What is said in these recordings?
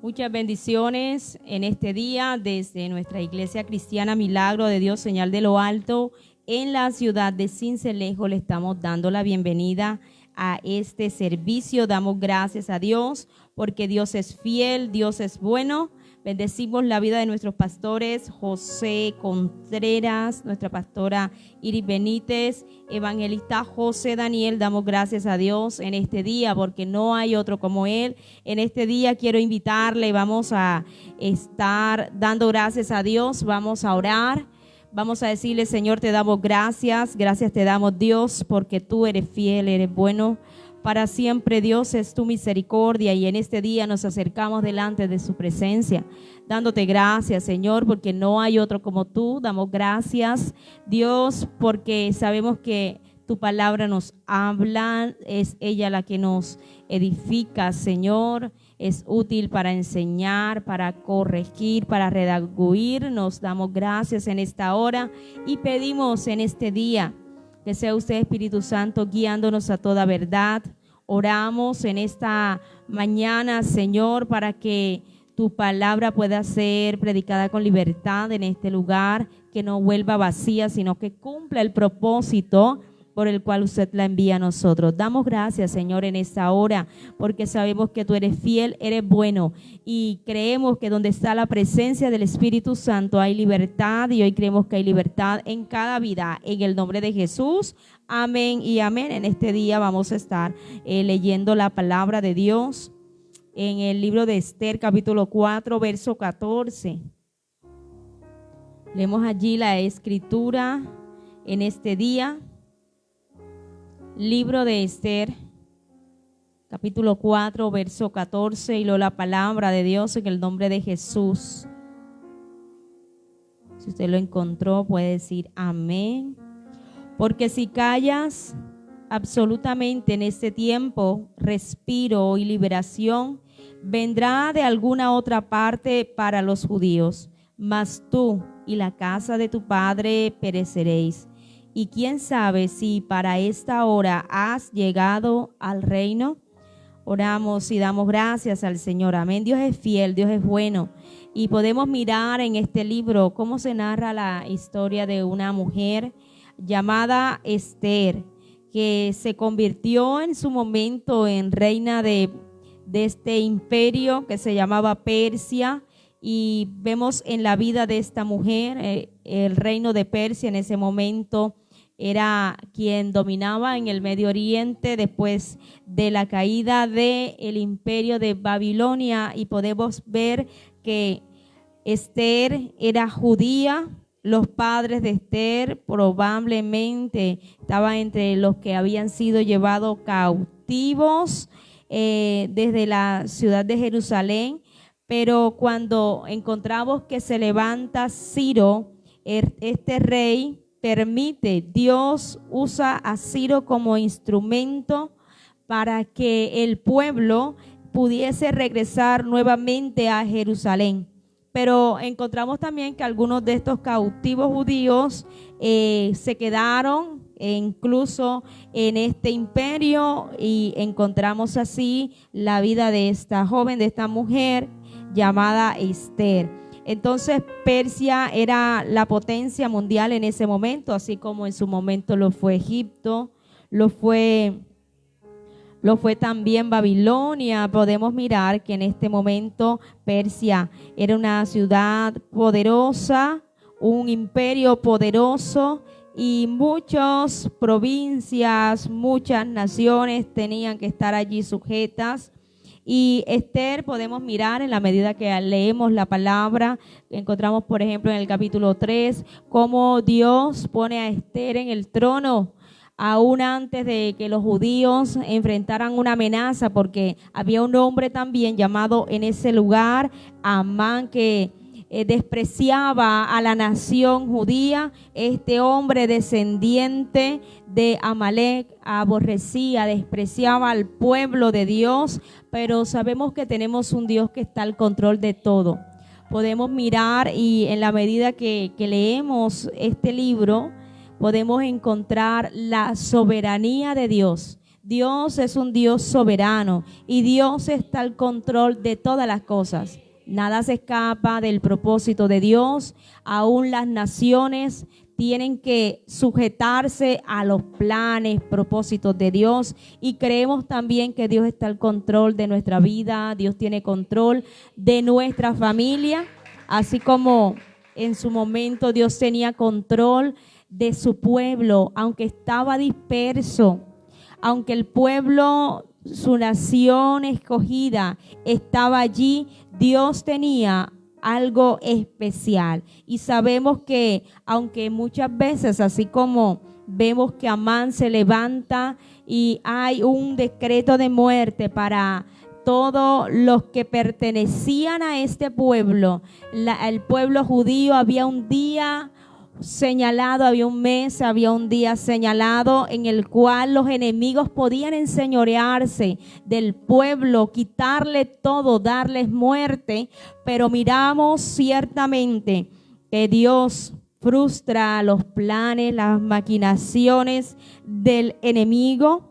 Muchas bendiciones en este día desde nuestra Iglesia Cristiana Milagro de Dios, Señal de lo Alto, en la ciudad de Sincelejo. Le estamos dando la bienvenida a este servicio. Damos gracias a Dios porque Dios es fiel, Dios es bueno. Bendecimos la vida de nuestros pastores José Contreras, nuestra pastora Iris Benítez, evangelista José Daniel. Damos gracias a Dios en este día porque no hay otro como Él. En este día quiero invitarle, vamos a estar dando gracias a Dios, vamos a orar. Vamos a decirle: Señor, te damos gracias, gracias te damos, Dios, porque tú eres fiel, eres bueno. Para siempre, Dios, es tu misericordia, y en este día nos acercamos delante de su presencia, dándote gracias, Señor, porque no hay otro como tú. Damos gracias, Dios, porque sabemos que tu palabra nos habla, es ella la que nos edifica, Señor. Es útil para enseñar, para corregir, para redarguir. Nos damos gracias en esta hora y pedimos en este día que sea usted, Espíritu Santo, guiándonos a toda verdad. Oramos en esta mañana, Señor, para que tu palabra pueda ser predicada con libertad en este lugar, que no vuelva vacía, sino que cumpla el propósito por el cual usted la envía a nosotros. Damos gracias, Señor, en esta hora, porque sabemos que tú eres fiel, eres bueno, y creemos que donde está la presencia del Espíritu Santo hay libertad, y hoy creemos que hay libertad en cada vida, en el nombre de Jesús. Amén y amén. En este día vamos a estar leyendo la palabra de Dios en el libro de Esther, capítulo 4, verso 14. Leemos allí la escritura en este día. Libro de Esther, capítulo 4, verso 14, y luego la palabra de Dios en el nombre de Jesús. Si usted lo encontró, puede decir amén. Porque si callas absolutamente en este tiempo, respiro y liberación vendrá de alguna otra parte para los judíos, mas tú y la casa de tu padre pereceréis. Y quién sabe si para esta hora has llegado al reino. Oramos y damos gracias al Señor. Amén. Dios es fiel, Dios es bueno. Y podemos mirar en este libro cómo se narra la historia de una mujer llamada Esther, que se convirtió en su momento en reina de este imperio que se llamaba Persia. Y vemos en la vida de esta mujer, el reino de Persia en ese momento era quien dominaba en el Medio Oriente después de la caída del imperio de Babilonia, y podemos ver que Esther era judía. Los padres de Esther probablemente estaban entre los que habían sido llevados cautivos desde la ciudad de Jerusalén. Pero cuando encontramos que se levanta Ciro, este rey permite, Dios usa a Ciro como instrumento para que el pueblo pudiese regresar nuevamente a Jerusalén. Pero encontramos también que algunos de estos cautivos judíos se quedaron incluso en este imperio, y encontramos así la vida de esta joven, de esta mujer llamada Esther. Entonces Persia era la potencia mundial en ese momento, así como en su momento lo fue Egipto, lo fue también Babilonia. Podemos mirar que en este momento Persia era una ciudad poderosa, un imperio poderoso, y muchas provincias, muchas naciones tenían que estar allí sujetas. Y Esther, podemos mirar en la medida que leemos la palabra, encontramos por ejemplo en el capítulo 3 cómo Dios pone a Esther en el trono aún antes de que los judíos enfrentaran una amenaza, porque había un hombre también llamado en ese lugar Amán, que despreciaba a la nación judía. Este hombre descendiente de Amalek aborrecía, despreciaba al pueblo de Dios, pero sabemos que tenemos un Dios que está al control de todo. Podemos mirar, y en la medida que leemos este libro podemos encontrar la soberanía de Dios. Dios es un Dios soberano y Dios está al control de todas las cosas. Nada se escapa del propósito de Dios. Aún las naciones tienen que sujetarse a los planes, propósitos de Dios, y creemos también que Dios está al control de nuestra vida. Dios tiene control de nuestra familia, así como en su momento Dios tenía control de su pueblo, aunque estaba disperso, aunque el pueblo, su nación escogida, estaba allí. Dios tenía algo especial, y sabemos que aunque muchas veces, así como vemos que Amán se levanta y hay un decreto de muerte para todos los que pertenecían a este pueblo, el pueblo judío, había un día señalado, había un mes, había un día señalado en el cual los enemigos podían enseñorearse del pueblo, quitarle todo, darles muerte. Pero miramos ciertamente que Dios frustra los planes, las maquinaciones del enemigo.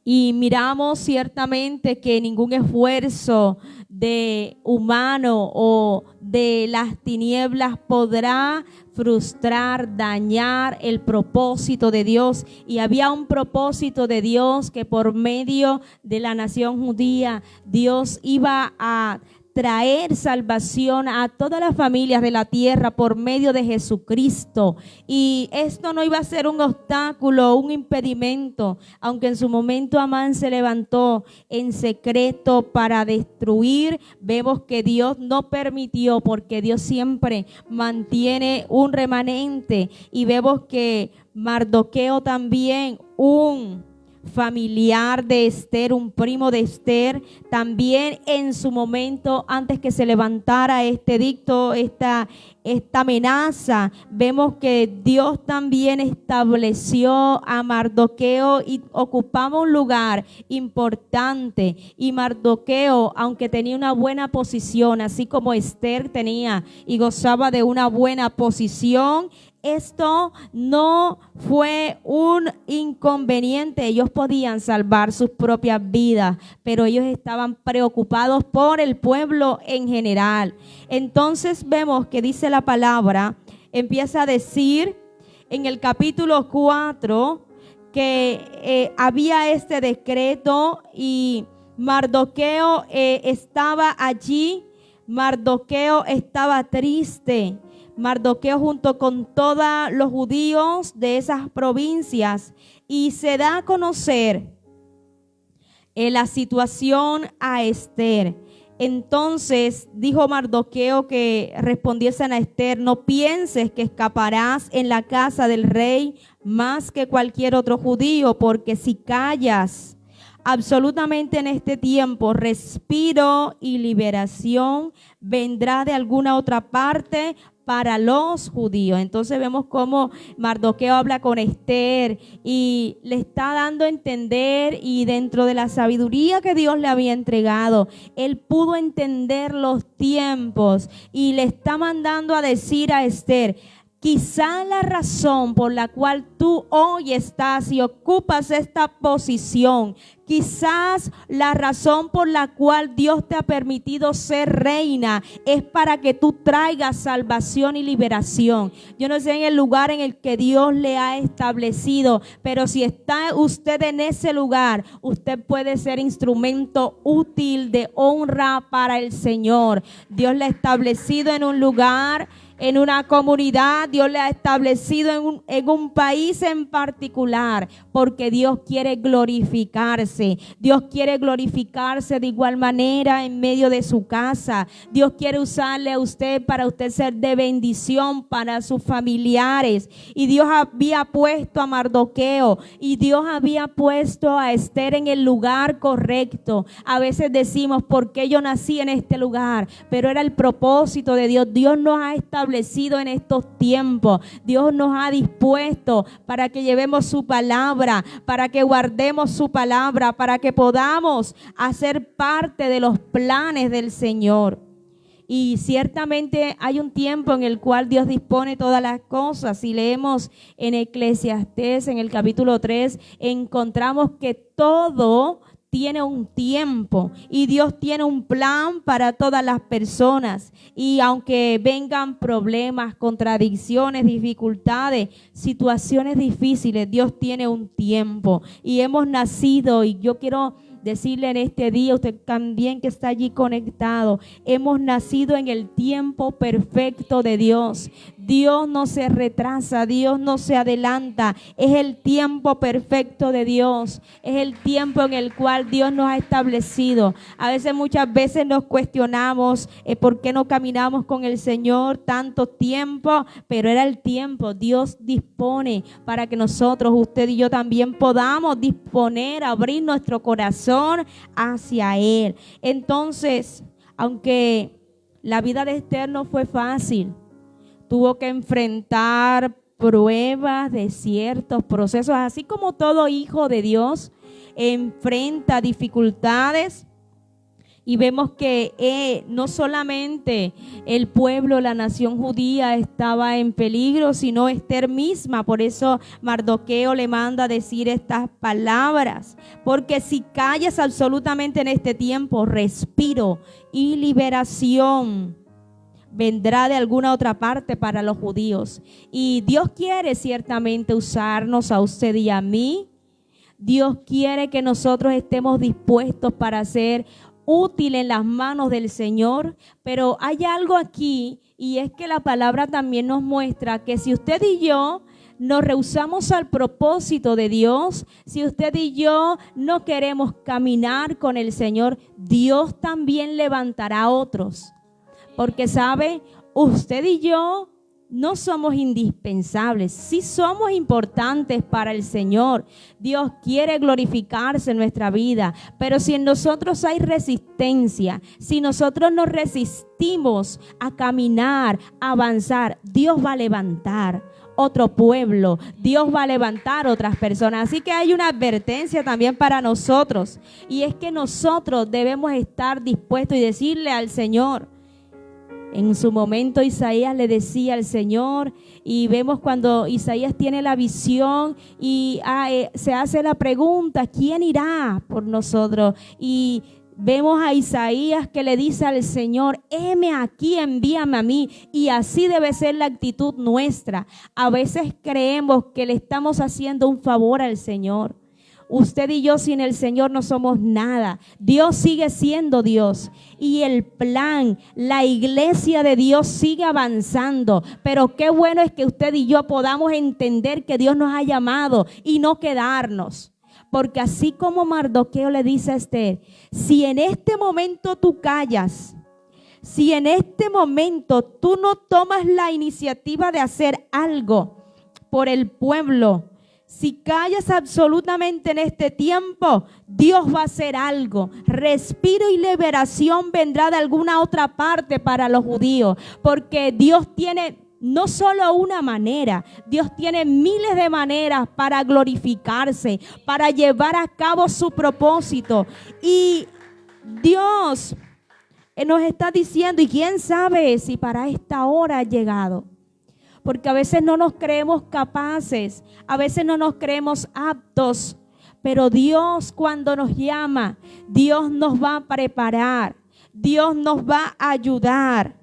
Y miramos ciertamente que ningún esfuerzo de humano o de las tinieblas podrá frustrar, dañar el propósito de Dios. Y había un propósito de Dios, que por medio de la nación judía Dios iba a traer salvación a todas las familias de la tierra por medio de Jesucristo. Y esto no iba a ser un obstáculo, un impedimento, aunque en su momento Amán se levantó en secreto para destruir. Vemos que Dios no permitió, porque Dios siempre mantiene un remanente. Y vemos que Mardoqueo también, un familiar de Esther, un primo de Esther, también en su momento, antes que se levantara este edicto, esta amenaza, vemos que Dios también estableció a Mardoqueo y ocupaba un lugar importante. Y Mardoqueo, aunque tenía una buena posición, así como Esther tenía y gozaba de una buena posición, esto no fue un inconveniente. Ellos podían salvar sus propias vidas, pero ellos estaban preocupados por el pueblo en general. Entonces vemos que dice la palabra, empieza a decir en el capítulo 4 que había este decreto y Mardoqueo estaba allí. Mardoqueo estaba triste. Mardoqueo junto con todos los judíos de esas provincias, y se da a conocer la situación a Esther. Entonces dijo Mardoqueo que respondiesen a Esther: no pienses que escaparás en la casa del rey más que cualquier otro judío, porque si callas absolutamente en este tiempo, respiro y liberación vendrá de alguna otra parte para los judíos. Entonces vemos cómo Mardoqueo habla con Esther y le está dando a entender, y dentro de la sabiduría que Dios le había entregado, él pudo entender los tiempos y le está mandando a decir a Esther: quizá la razón por la cual tú hoy estás y ocupas esta posición, quizás la razón por la cual Dios te ha permitido ser reina es para que tú traigas salvación y liberación. Yo no sé en el lugar en el que Dios le ha establecido, pero si está usted en ese lugar, usted puede ser instrumento útil de honra para el Señor. Dios le ha establecido en un lugar, en una comunidad, Dios le ha establecido en un país en particular, porque Dios quiere glorificarse. Dios quiere glorificarse de igual manera en medio de su casa. Dios quiere usarle a usted para usted ser de bendición para sus familiares. Y Dios había puesto a Mardoqueo y Dios había puesto a Esther en el lugar correcto. A veces decimos: ¿por qué yo nací en este lugar? Pero era el propósito de Dios. Dios nos ha establecido en estos tiempos. Dios nos ha dispuesto para que llevemos su palabra, para que guardemos su palabra, para que podamos hacer parte de los planes del Señor. Y ciertamente hay un tiempo en el cual Dios dispone todas las cosas. Si leemos en Eclesiastés, en el capítulo 3, encontramos que todo tiene un tiempo y Dios tiene un plan para todas las personas. Y aunque vengan problemas, contradicciones, dificultades, situaciones difíciles, Dios tiene un tiempo. Y hemos nacido, y yo quiero decirle en este día, usted también que está allí conectado, hemos nacido en el tiempo perfecto de Dios. Dios no se retrasa, Dios no se adelanta, es el tiempo perfecto de Dios, es el tiempo en el cual Dios nos ha establecido. A veces, muchas veces nos cuestionamos por qué no caminamos con el Señor tanto tiempo, pero era el tiempo. Dios dispone para que nosotros, usted y yo también podamos disponer, abrir nuestro corazón hacia Él. Entonces, aunque la vida de Esther no fue fácil, tuvo que enfrentar pruebas, desiertos, procesos, así como todo hijo de Dios enfrenta dificultades. Y vemos que no solamente el pueblo, la nación judía estaba en peligro, sino Esther misma. Por eso Mardoqueo le manda a decir estas palabras. Porque si callas absolutamente en este tiempo, respiro y liberación vendrá de alguna otra parte para los judíos. Y Dios quiere ciertamente usarnos a usted y a mí. Dios quiere que nosotros estemos dispuestos para ser útil en las manos del Señor, pero hay algo aquí, y es que la palabra también nos muestra que si usted y yo nos rehusamos al propósito de Dios, si usted y yo no queremos caminar con el Señor, Dios también levantará a otros, porque sabe, usted y yo no somos indispensables, sí somos importantes para el Señor. Dios quiere glorificarse en nuestra vida, pero si en nosotros hay resistencia, si nosotros nos resistimos a caminar, a avanzar, Dios va a levantar otro pueblo, Dios va a levantar otras personas. Así que hay una advertencia también para nosotros, y es que nosotros debemos estar dispuestos y decirle al Señor. En su momento Isaías le decía al Señor, y vemos cuando Isaías tiene la visión y se hace la pregunta, ¿quién irá por nosotros? Y vemos a Isaías que le dice al Señor, heme aquí, envíame a mí. Y así debe ser la actitud nuestra. A veces creemos que le estamos haciendo un favor al Señor. Usted y yo sin el Señor no somos nada. Dios sigue siendo Dios. Y el plan, la iglesia de Dios sigue avanzando. Pero qué bueno es que usted y yo podamos entender que Dios nos ha llamado y no quedarnos. Porque así como Mardoqueo le dice a Esther, si en este momento tú callas, si en este momento tú no tomas la iniciativa de hacer algo por el pueblo, si callas absolutamente en este tiempo, Dios va a hacer algo. Respiro y liberación vendrá de alguna otra parte para los judíos, porque Dios tiene no solo una manera, Dios tiene miles de maneras para glorificarse, para llevar a cabo su propósito. Y Dios nos está diciendo, y quién sabe si para esta hora ha llegado. Porque a veces no nos creemos capaces, a veces no nos creemos aptos, pero Dios cuando nos llama, Dios nos va a preparar, Dios nos va a ayudar.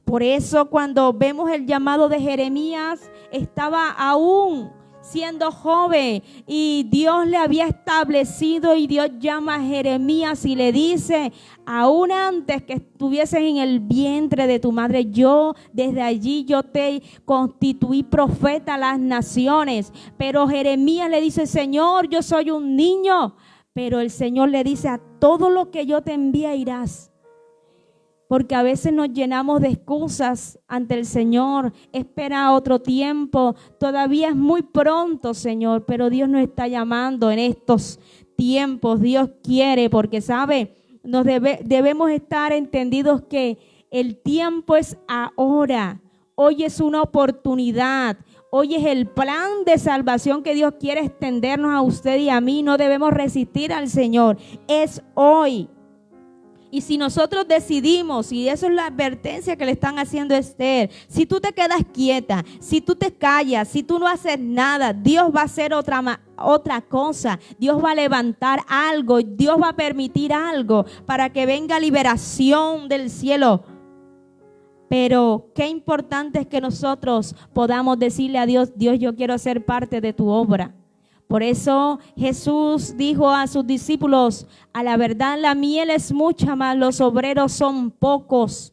Por eso cuando vemos el llamado de Jeremías, estaba aún siendo joven y Dios le había establecido, y Dios llama a Jeremías y le dice, aún antes que estuvieses en el vientre de tu madre, desde allí yo te constituí profeta a las naciones. Pero Jeremías le dice, Señor, yo soy un niño. Pero el Señor le dice, a todo lo que yo te envíe irás. Porque a veces nos llenamos de excusas ante el Señor. Espera otro tiempo. Todavía es muy pronto, Señor. Pero Dios nos está llamando en estos tiempos. Dios quiere, porque sabe, debemos estar entendidos que el tiempo es ahora. Hoy es una oportunidad. Hoy es el plan de salvación que Dios quiere extendernos a usted y a mí. No debemos resistir al Señor. Es hoy. Y si nosotros decidimos, y eso es la advertencia que le están haciendo a Esther, si tú te quedas quieta, si tú te callas, si tú no haces nada, Dios va a hacer otra cosa. Dios va a levantar algo, Dios va a permitir algo para que venga liberación del cielo. Pero qué importante es que nosotros podamos decirle a Dios, Dios, yo quiero ser parte de tu obra. Por eso Jesús dijo a sus discípulos, a la verdad la miel es mucha, mas los obreros son pocos.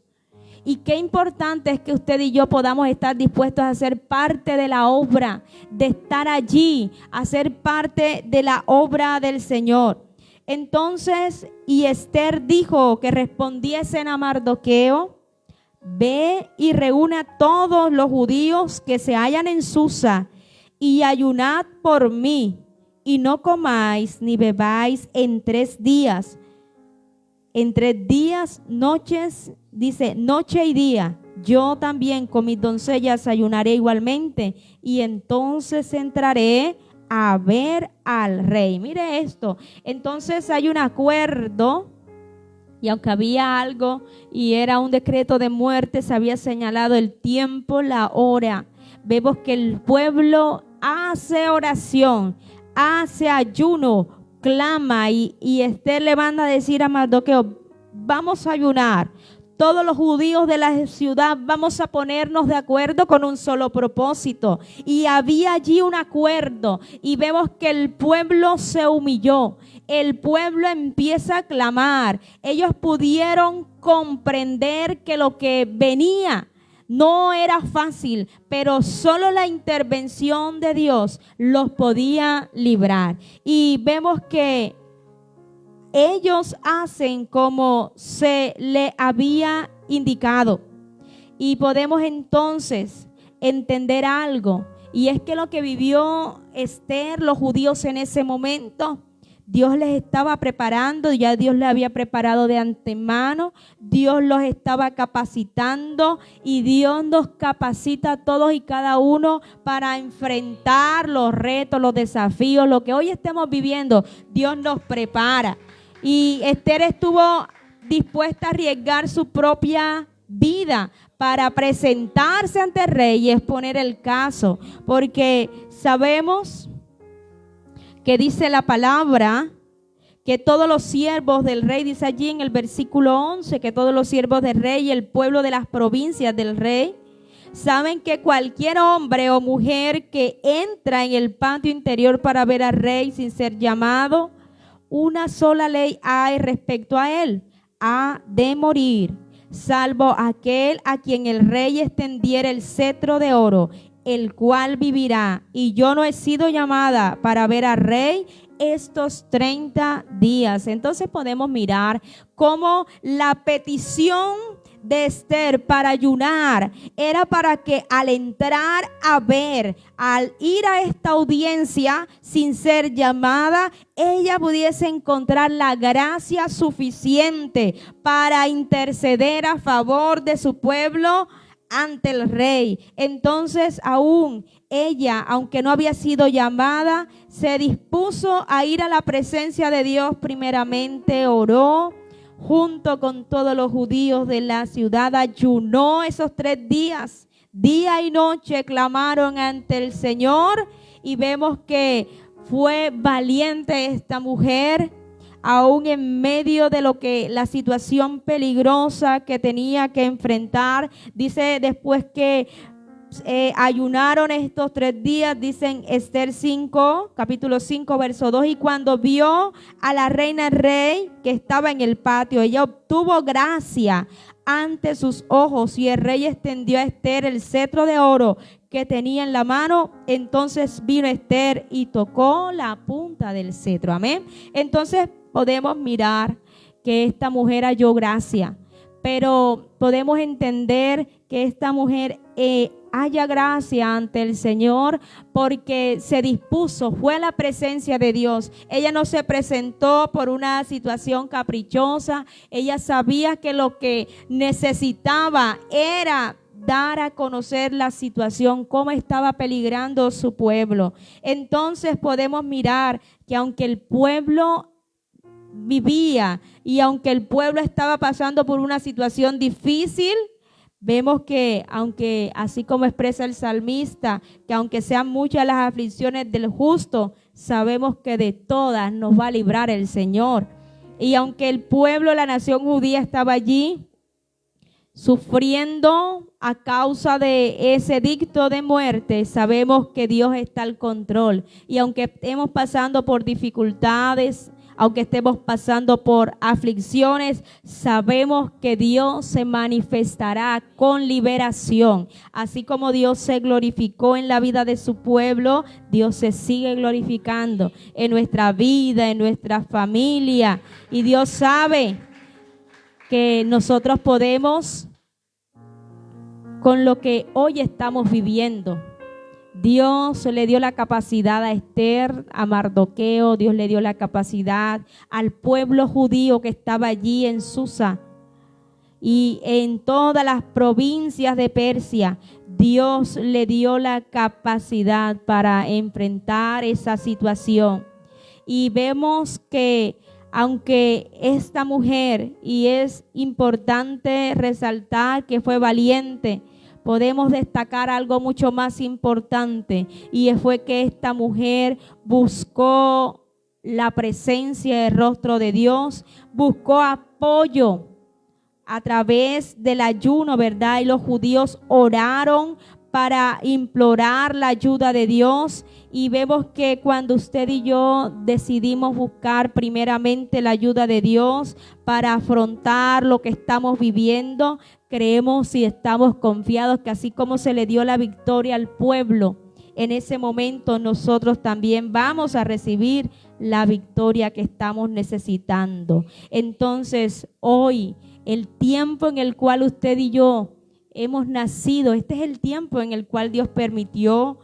Y qué importante es que usted y yo podamos estar dispuestos a ser parte de la obra, de estar allí, a ser parte de la obra del Señor. Entonces, y Esther dijo que respondiesen a Mardoqueo, ve y reúne a todos los judíos que se hallan en Susa, y ayunad por mí, y no comáis ni bebáis en 3 días. En 3 días, noches, dice, noche y día. Yo también con mis doncellas ayunaré igualmente, y entonces entraré a ver al rey. Mire esto. Entonces hay un acuerdo, y aunque había algo y era un decreto de muerte, se había señalado el tiempo, la hora. Vemos que el pueblo hace oración, hace ayuno, clama, y Esther le manda a decir a Mardoqueo, vamos a ayunar. Todos los judíos de la ciudad vamos a ponernos de acuerdo con un solo propósito. Y había allí un acuerdo, y vemos que el pueblo se humilló. El pueblo empieza a clamar. Ellos pudieron comprender que lo que venía no era fácil, pero solo la intervención de Dios los podía librar. Y vemos que ellos hacen como se le había indicado. Y podemos entonces entender algo, y es que lo que vivió Esther, los judíos en ese momento, Dios les estaba preparando, ya Dios les había preparado de antemano, Dios los estaba capacitando, y Dios nos capacita a todos y cada uno para enfrentar los retos, los desafíos, lo que hoy estemos viviendo. Dios nos prepara. Y Esther estuvo dispuesta a arriesgar su propia vida para presentarse ante el rey y exponer el caso, porque sabemos que dice la palabra que todos los siervos del rey, dice allí en el versículo 11, que todos los siervos del rey y el pueblo de las provincias del rey saben que cualquier hombre o mujer que entra en el patio interior para ver al rey sin ser llamado, una sola ley hay respecto a él: ha de morir, salvo aquel a quien el rey extendiera el cetro de oro, el cual vivirá. Y yo no he sido llamada para ver al rey estos 30 días. Entonces podemos mirar cómo la petición de Esther para ayunar era para que al entrar a ver, al ir a esta audiencia sin ser llamada, ella pudiese encontrar la gracia suficiente para interceder a favor de su pueblo ante el rey. Entonces aún ella, aunque no había sido llamada, se dispuso a ir a la presencia de Dios. Primeramente oró junto con todos los judíos de la ciudad, ayunó esos 3 días, día y noche clamaron ante el Señor, y vemos que fue valiente esta mujer, aún en medio de lo que la situación peligrosa que tenía que enfrentar. Dice después que ayunaron estos 3 días, dicen Esther 5, capítulo 5, verso 2, y cuando vio a la reina el rey que estaba en el patio, ella obtuvo gracia ante sus ojos, y el rey extendió a Esther el cetro de oro que tenía en la mano. Entonces vino Esther y tocó la punta del cetro. Amén. Entonces podemos mirar que esta mujer halló gracia, pero podemos entender que esta mujer haya gracia ante el Señor porque se dispuso, fue a la presencia de Dios. Ella no se presentó por una situación caprichosa. Ella sabía que lo que necesitaba era dar a conocer la situación, cómo estaba peligrando su pueblo. Entonces podemos mirar que aunque el pueblo vivía. Y aunque el pueblo estaba pasando por una situación difícil, vemos que, aunque así como expresa el salmista, que aunque sean muchas las aflicciones del justo, sabemos que de todas nos va a librar el Señor. Y aunque el pueblo, la nación judía estaba allí sufriendo a causa de ese edicto de muerte, sabemos que Dios está al control. Y aunque estemos pasando por dificultades, aunque estemos pasando por aflicciones, sabemos que Dios se manifestará con liberación. Así como Dios se glorificó en la vida de su pueblo, Dios se sigue glorificando en nuestra vida, en nuestra familia. Y Dios sabe que nosotros podemos con lo que hoy estamos viviendo. Dios le dio la capacidad a Esther, a Mardoqueo, Dios le dio la capacidad al pueblo judío que estaba allí en Susa y en todas las provincias de Persia. Dios le dio la capacidad para enfrentar esa situación. Y vemos que aunque esta mujer, y es importante resaltar que fue valiente, podemos destacar algo mucho más importante, y fue que esta mujer buscó la presencia del rostro de Dios, buscó apoyo a través del ayuno, ¿verdad? Y los judíos oraron para implorar la ayuda de Dios. Y vemos que cuando usted y yo decidimos buscar primeramente la ayuda de Dios para afrontar lo que estamos viviendo, creemos y estamos confiados que así como se le dio la victoria al pueblo, en ese momento nosotros también vamos a recibir la victoria que estamos necesitando. Entonces, hoy, el tiempo en el cual usted y yo hemos nacido, este es el tiempo en el cual Dios permitió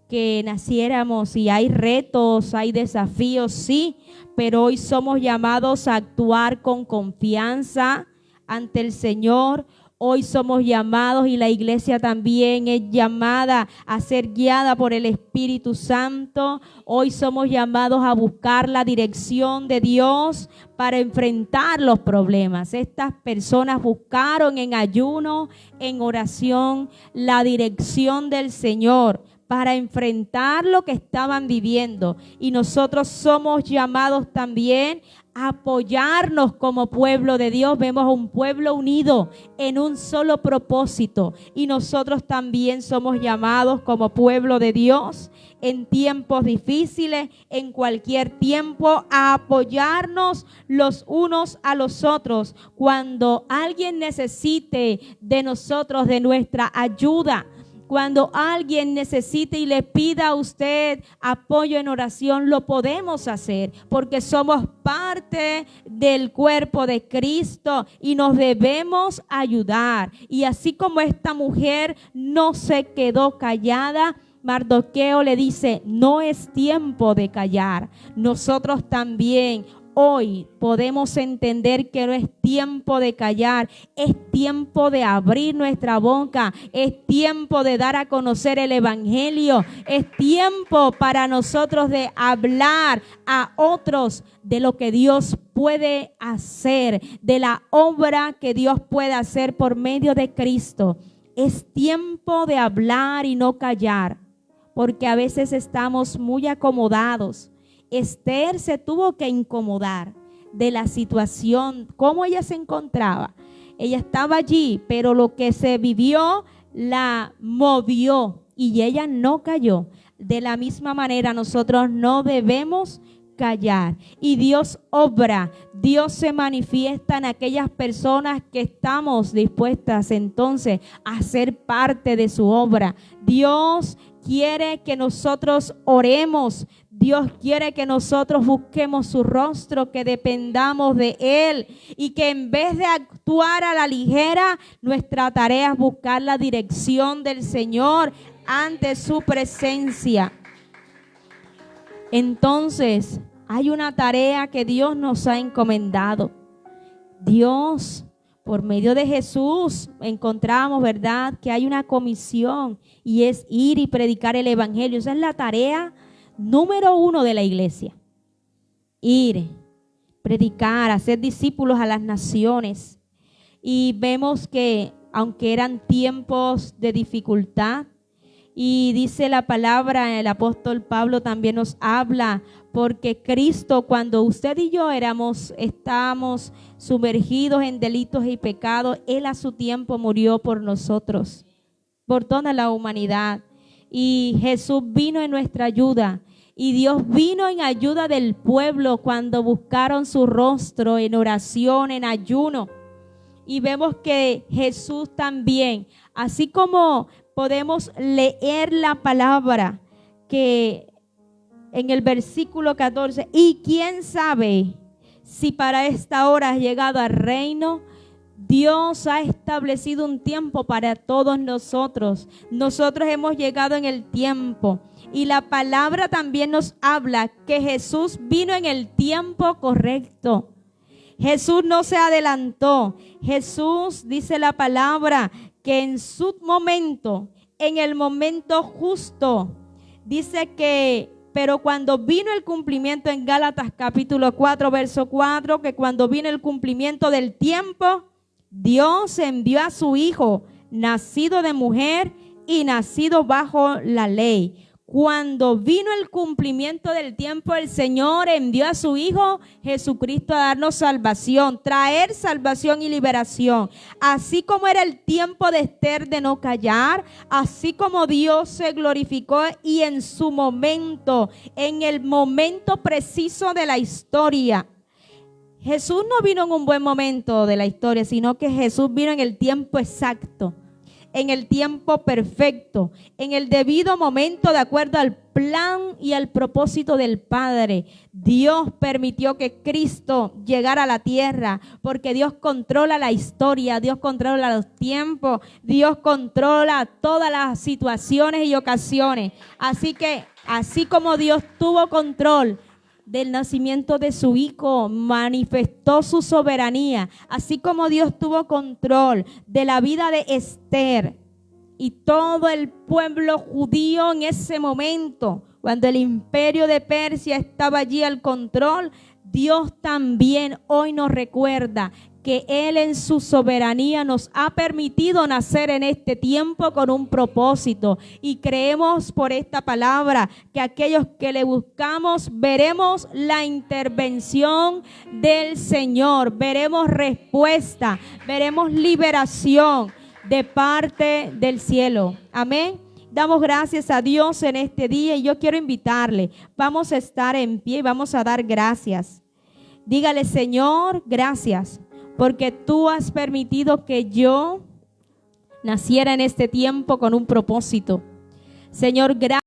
que naciéramos, y hay retos, hay desafíos, sí, pero hoy somos llamados a actuar con confianza ante el Señor. Hoy somos llamados, y la iglesia también es llamada a ser guiada por el Espíritu Santo. Hoy somos llamados a buscar la dirección de Dios para enfrentar los problemas. Estas personas buscaron en ayuno, en oración, la dirección del Señor para enfrentar lo que estaban viviendo. Y nosotros somos llamados también a apoyarnos como pueblo de Dios. Vemos a un pueblo unido en un solo propósito, y nosotros también somos llamados como pueblo de Dios en tiempos difíciles, en cualquier tiempo, a apoyarnos los unos a los otros. Cuando alguien necesite de nosotros, de nuestra ayuda, cuando alguien necesite y le pida a usted apoyo en oración, lo podemos hacer porque somos parte del cuerpo de Cristo y nos debemos ayudar. Y así como esta mujer no se quedó callada, Mardoqueo le dice: no es tiempo de callar. Nosotros también hoy podemos entender que no es tiempo de callar, es tiempo de abrir nuestra boca, es tiempo de dar a conocer el Evangelio, es tiempo para nosotros de hablar a otros de lo que Dios puede hacer, de la obra que Dios puede hacer por medio de Cristo. Es tiempo de hablar y no callar, porque a veces estamos muy acomodados. Esther se tuvo que incomodar de la situación, cómo ella se encontraba. Ella estaba allí, pero lo que se vivió la movió y ella no cayó. De la misma manera, nosotros no debemos callar. Y Dios obra, Dios se manifiesta en aquellas personas que estamos dispuestas entonces a ser parte de su obra. Dios quiere que nosotros oremos. Dios quiere que nosotros busquemos su rostro, que dependamos de Él y que en vez de actuar a la ligera, nuestra tarea es buscar la dirección del Señor ante su presencia. Entonces, hay una tarea que Dios nos ha encomendado. Dios, por medio de Jesús, encontramos, ¿verdad?, que hay una comisión y es ir y predicar el Evangelio. Esa es la tarea número 1 de la iglesia. Ir. predicar, hacer discípulos a las naciones. Y vemos que aunque eran tiempos de dificultad, y dice la palabra, el apóstol Pablo también nos habla, porque Cristo, cuando usted y yo estábamos sumergidos en delitos y pecados, Él a su tiempo murió por nosotros, por toda la humanidad. Y Jesús vino en nuestra ayuda. Y Dios vino en ayuda del pueblo cuando buscaron su rostro en oración, en ayuno. Y vemos que Jesús también, así como podemos leer la palabra que en el versículo 14, y quién sabe si para esta hora has llegado al reino. Dios ha establecido un tiempo para todos nosotros. Nosotros hemos llegado en el tiempo. Y la palabra también nos habla que Jesús vino en el tiempo correcto. Jesús no se adelantó. Jesús, dice la palabra, que en su momento, en el momento justo, dice que, pero cuando vino el cumplimiento en Gálatas capítulo 4, verso 4, que cuando vino el cumplimiento del tiempo, Dios envió a su Hijo, nacido de mujer y nacido bajo la ley. Cuando vino el cumplimiento del tiempo, el Señor envió a su Hijo Jesucristo a darnos salvación, traer salvación y liberación. Así como era el tiempo de Esther de no callar, así como Dios se glorificó y en su momento, en el momento preciso de la historia. Jesús no vino en un buen momento de la historia, sino que Jesús vino en el tiempo exacto, en el tiempo perfecto, en el debido momento, de acuerdo al plan y al propósito del Padre. Dios permitió que Cristo llegara a la tierra, porque Dios controla la historia, Dios controla los tiempos, Dios controla todas las situaciones y ocasiones. Así que, así como Dios tuvo control del nacimiento de su Hijo, manifestó su soberanía, así como Dios tuvo control de la vida de Esther y todo el pueblo judío en ese momento, cuando el imperio de Persia estaba allí al control. Dios también hoy nos recuerda que Él en su soberanía nos ha permitido nacer en este tiempo con un propósito. Y creemos por esta palabra que aquellos que le buscamos veremos la intervención del Señor, veremos respuesta, veremos liberación de parte del cielo. Amén. Damos gracias a Dios en este día y yo quiero invitarle. Vamos a estar en pie y vamos a dar gracias. Dígale: Señor, gracias, porque tú has permitido que yo naciera en este tiempo con un propósito. Señor, gracias.